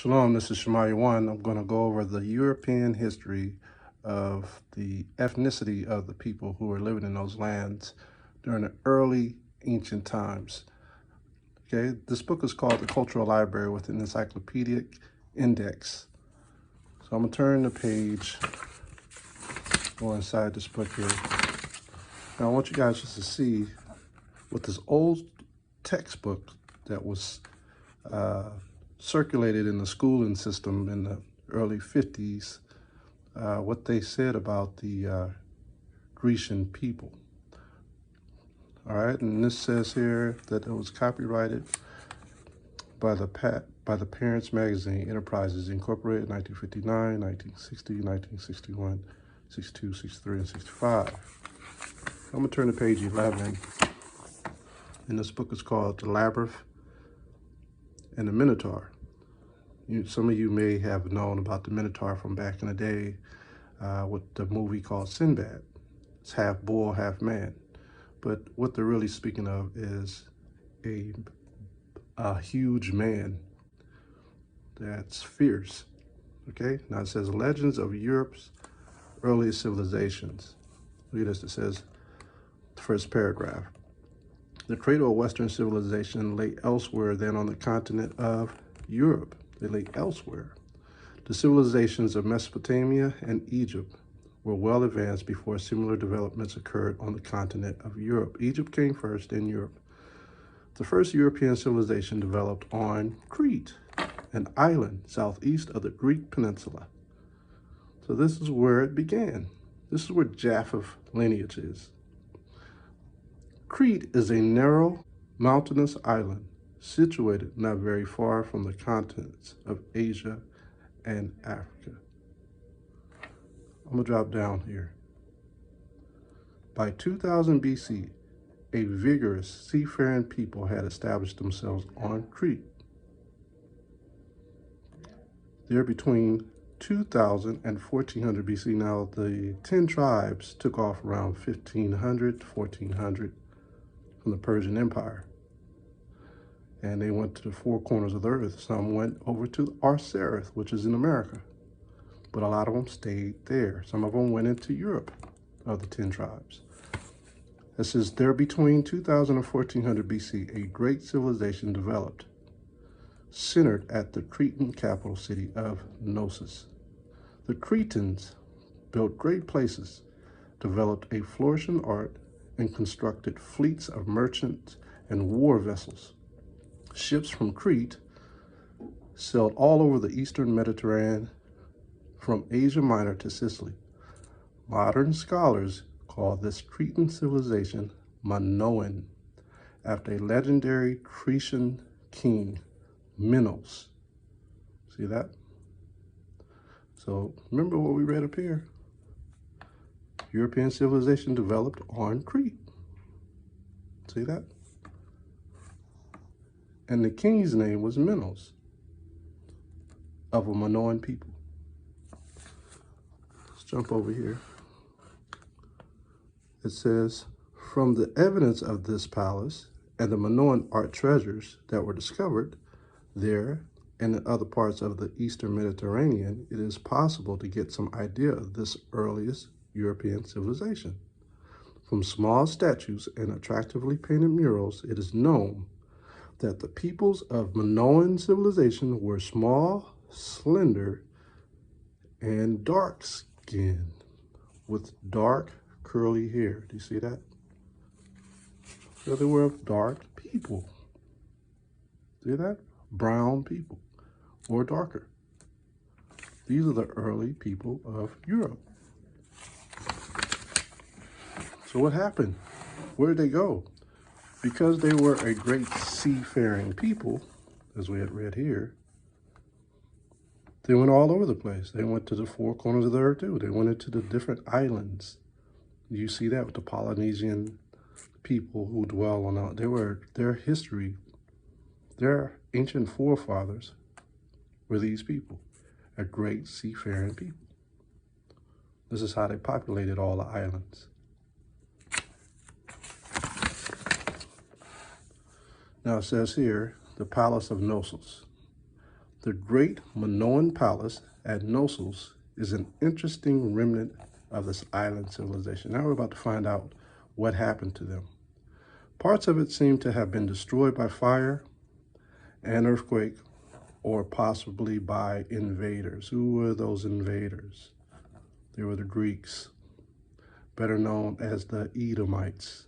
Shalom, this is Shemaiah 1. I'm going to go over the European history of the ethnicity of the people who were living in those lands during the early ancient times. Okay, this book is called The Cultural Library with an Encyclopedic Index. So I'm going to turn the page, go inside this book here. Now I want you guys just to see what this old textbook that was circulated in the schooling system in the early 50s, what they said about the Grecian people. All right, and this says here that it was copyrighted by the Parents Magazine Enterprises Incorporated, 1959, 1960, 1961, 62, 63, and 65. I'm gonna turn to page 11, and this book is called The Labyrinth and the Minotaur. Some of you may have known about the Minotaur from back in the day with the movie called Sinbad. It's half bull, half man. But what they're really speaking of is a huge man that's fierce. Okay, now it says legends of Europe's earliest civilizations. Look at this, it says, the first paragraph. The cradle of Western civilization lay elsewhere than on the continent of Europe. They lay elsewhere. The civilizations of Mesopotamia and Egypt were well advanced before similar developments occurred on the continent of Europe. Egypt came first, then Europe. The first European civilization developed on Crete, an island southeast of the Greek peninsula. So this is where it began. This is where Japheth lineage is. Crete is a narrow, mountainous island situated not very far from the continents of Asia and Africa. I'm gonna drop down here. By 2000 BC, a vigorous seafaring people had established themselves on Crete. There between 2000 and 1400 BC, now the 10 tribes took off around 1500 to 1400 from the Persian Empire. And they went to the four corners of the earth. Some went over to Arcerith, which is in America, but a lot of them stayed there. Some of them went into Europe, of the 10 tribes. It says, there between 2000 and 1400 BC, a great civilization developed, centered at the Cretan capital city of Knossos. The Cretans built great places, developed a flourishing art, and constructed fleets of merchants and war vessels. Ships from Crete sailed all over the eastern Mediterranean, from Asia Minor to Sicily. Modern scholars call this Cretan civilization Minoan, after a legendary Cretan king, Minos. See that? So remember what we read up here. European civilization developed on Crete. See that? And the king's name was Minos, of a Minoan people. Let's jump over here. It says, from the evidence of this palace and the Minoan art treasures that were discovered there and in other parts of the Eastern Mediterranean, it is possible to get some idea of this earliest European civilization. From small statues and attractively painted murals, it is known that the peoples of Minoan civilization were small, slender, and dark-skinned, with dark, curly hair. Do you see that? So they were dark people. See that? Brown people, or darker. These are the early people of Europe. So what happened? Where did they go? Because they were a great seafaring people, as we had read here, they went all over the place. They went to the four corners of the earth too. They went into the different islands. You see that with the Polynesian people who dwell on their history, their ancient forefathers were these people, a great seafaring people. This is how they populated all the islands. Now it says here, the Palace of Knossos. The great Minoan palace at Knossos is an interesting remnant of this island civilization. Now we're about to find out what happened to them. Parts of it seem to have been destroyed by fire and earthquake, or possibly by invaders. Who were those invaders? They were the Greeks, better known as the Edomites.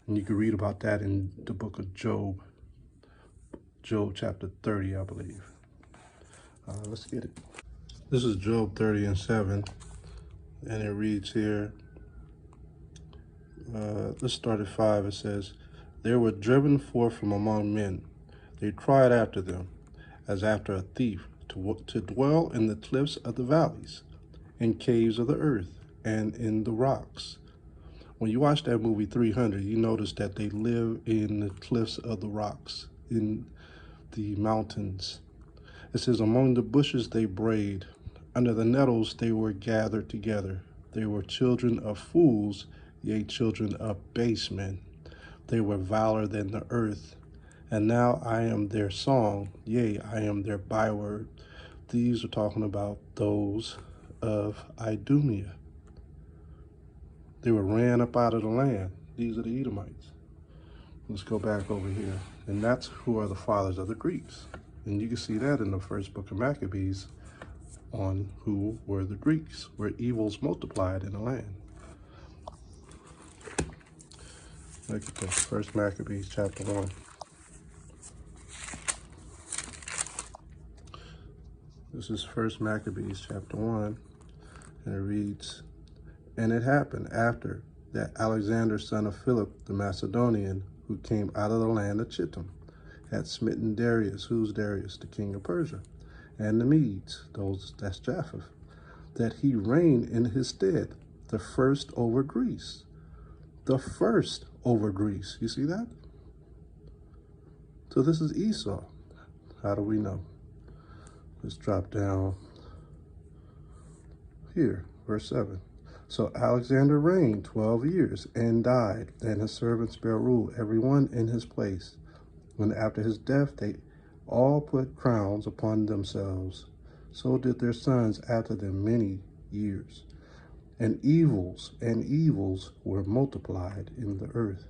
And you can read about that in the book of Job, Job chapter 30, I believe. Let's get it. This is Job 30 and 7, and it reads here, let's start at 5. It says, "They were driven forth from among men. They cried after them, as after a thief, to dwell in the cliffs of the valleys, in caves of the earth, and in the rocks." When you watch that movie 300, you notice that they live in the cliffs of the rocks, in the mountains. It says, "Among the bushes they brayed, under the nettles they were gathered together. They were children of fools, yea, children of base men. They were viler than the earth. And now I am their song, yea, I am their byword." These are talking about those of Idumea. They were ran up out of the land. These are the Edomites. Let's go back over here. And that's who are the fathers of the Greeks. And you can see that in the first book of Maccabees on who were the Greeks, where evils multiplied in the land. Look at this, First Maccabees chapter 1. This is First Maccabees chapter 1, and it reads, "And it happened after that Alexander, son of Philip the Macedonian, who came out of the land of Chittim, had smitten Darius." Who's Darius? The king of Persia. "And the Medes," that's Japheth, "that he reigned in his stead, the first over Greece." The first over Greece. You see that? So this is Esau. How do we know? Let's drop down here, verse 7. "So Alexander reigned 12 years and died, and his servants bare rule, every one in his place. When after his death they all put crowns upon themselves, so did their sons after them many years. And evils were multiplied in the earth."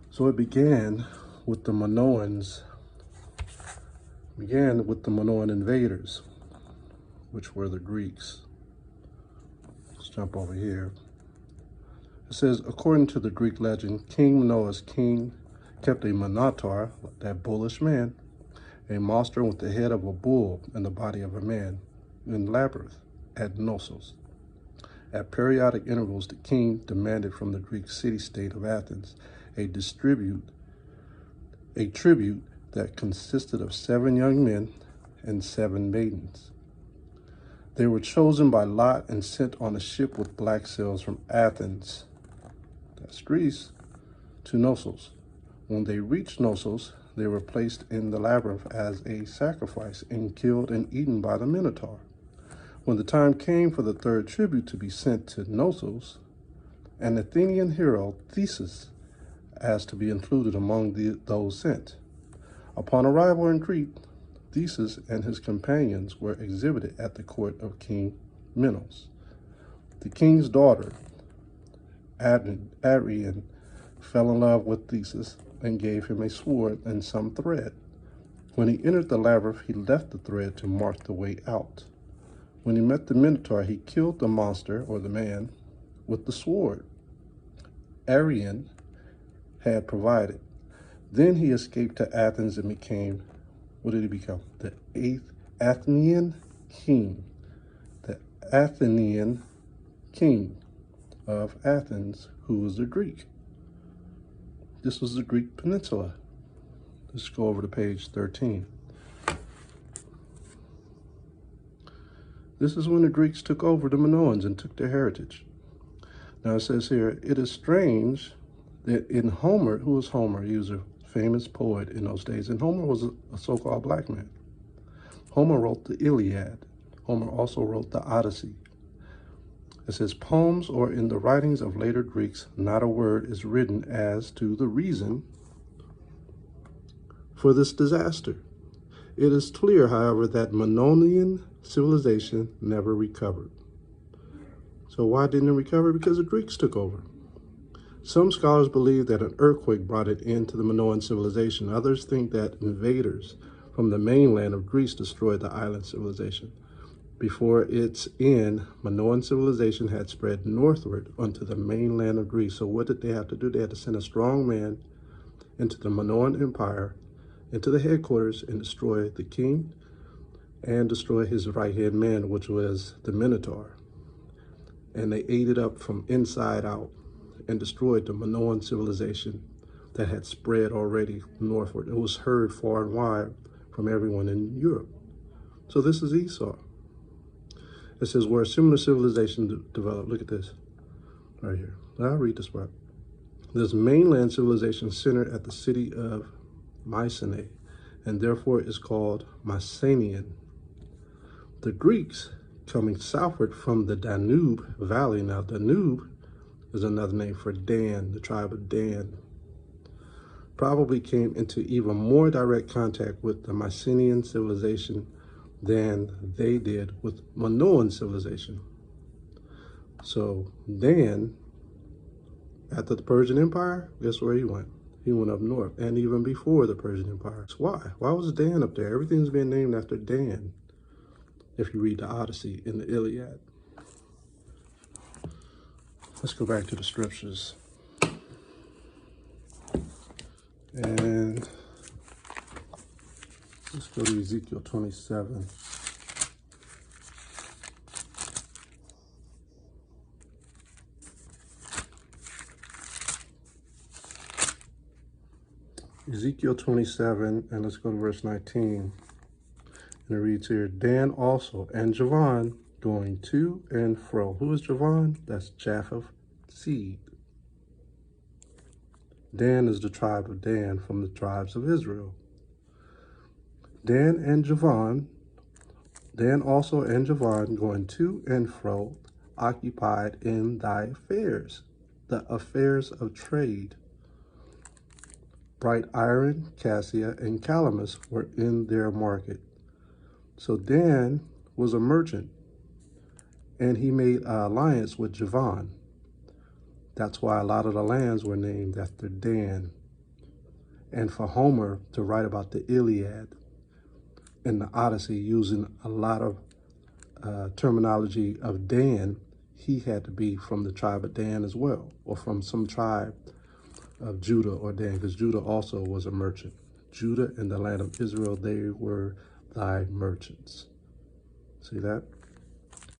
So it began with the Minoans, Minoan invaders, which were the Greeks. Let's jump over here. It says, according to the Greek legend, King Minoan's king kept a minotaur, that bullish man, a monster with the head of a bull and the body of a man, in labyrinth at Knossos. At periodic intervals, the king demanded from the Greek city-state of Athens a tribute that consisted of 7 young men and 7 maidens. They were chosen by lot and sent on a ship with black sails from Athens, that's Greece, to Knossos. When they reached Knossos, they were placed in the labyrinth as a sacrifice and killed and eaten by the Minotaur. When the time came for the third tribute to be sent to Knossos, an Athenian hero, Theseus, asked to be included among those sent. Upon arrival in Crete, Theseus and his companions were exhibited at the court of King Minos. The king's daughter, Arian, fell in love with Theseus and gave him a sword and some thread. When he entered the labyrinth, he left the thread to mark the way out. When he met the Minotaur, he killed the monster, or the man, with the sword Arian had provided. Then he escaped to Athens and became, what did he become? The 8th Athenian king. The Athenian king of Athens, who was a Greek. This was the Greek peninsula. Let's go over to page 13. This is when the Greeks took over the Minoans and took their heritage. Now it says here, it is strange that in Homer, who was Homer? He was a famous poet in those days, and Homer was a so-called black man. Homer wrote the Iliad. Homer also wrote the Odyssey. It says, poems or in the writings of later Greeks, not a word is written as to the reason for this disaster. It is clear, however, that Minoan civilization never recovered. So why didn't it recover? Because the Greeks took over. Some scholars believe that an earthquake brought it into the Minoan civilization. Others think that invaders from the mainland of Greece destroyed the island civilization. Before its end, Minoan civilization had spread northward onto the mainland of Greece. So what did they have to do? They had to send a strong man into the Minoan Empire, into the headquarters, and destroy the king and destroy his right-hand man, which was the Minotaur. And they ate it up from inside out and destroyed the Minoan civilization that had spread already northward. It was heard far and wide from everyone in Europe. So this is Esau. It says, where a similar civilization developed. Look at this right here. I'll read this part. This mainland civilization centered at the city of Mycenae, and therefore is called Mycenaean. The Greeks, coming southward from the Danube Valley. Now, Danube is another name for Dan, the tribe of Dan, probably came into even more direct contact with the Mycenaean civilization than they did with Minoan civilization. So Dan, after the Persian Empire, guess where he went? He went up north, and even before the Persian Empire. So why? Why was Dan up there? Everything's been named after Dan, if you read the Odyssey and the Iliad. Let's go back to the scriptures. And let's go to Ezekiel 27. Ezekiel 27, and let's go to verse 19. And it reads here, Dan also and Javan going to and fro. Who is Javan? That's Japheth seed. Dan is the tribe of Dan from the tribes of Israel. Dan also and Javan going to and fro, occupied in thy affairs, the affairs of trade. Bright iron, cassia, and calamus were in their market. So Dan was a merchant, and he made an alliance with Javan. That's why a lot of the lands were named after Dan. And for Homer to write about the Iliad and the Odyssey using a lot of terminology of Dan, he had to be from the tribe of Dan as well, or from some tribe of Judah or Dan, because Judah also was a merchant. Judah and the land of Israel, they were thy merchants. See that?